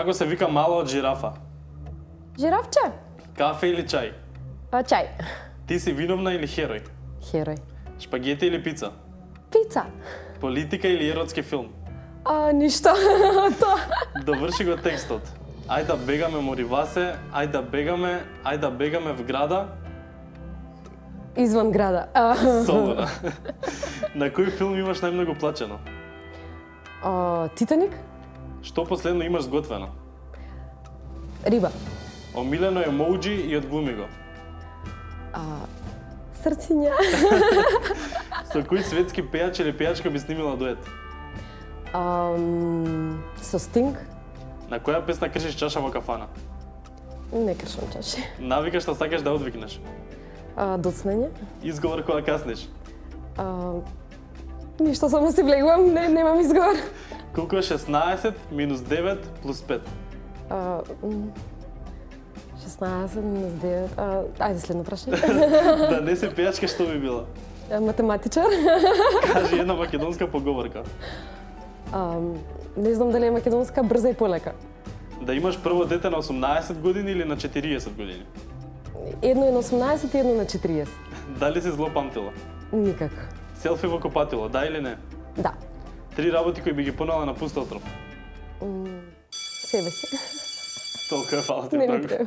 Како се вика мало од жирафа? Жирафче. Кафе или чај? Чај. Ти си виновна или херој? Херој. Шпагети или пица? Пица. Политика или еротски филм? Ништо. Тоа. Доврши го текстот. Ај да бегаме Моривасе, ај да бегаме в града. Изван града. Собора. На кој филм имаш најмногу плачено? Титаник. Што последно имаш сготвено? Риба. Омилено емоуџи и одглуми го. Срциња. Со кој светски пејач или пејачка би снимила дует? Со Стинг. На која песна кршиш чаша во кафана? Не кршам чаши. Навика што сакаш да одвикнеш? Доцнење. Изговор кога каснеш? Ништо, само си влегувам, немам изговор. Колку е 16 минус 9 плюс 5? 16 минус 9. Ајде следно прашање. Да не се пејачка, што би била? Математичар. Кажи една македонска поговорка. Не знам дали е македонска, брза и полека. Да имаш прво дете на 18 години или на 40 години? Едно е на 18 и едно на 40. Дали си злопамтила? Никако. Селфи во копатило, да или не? Да. 3 работи кои би ги понела на пуст отров. Себе си. Толку е, фала ти Не ми многу. треба.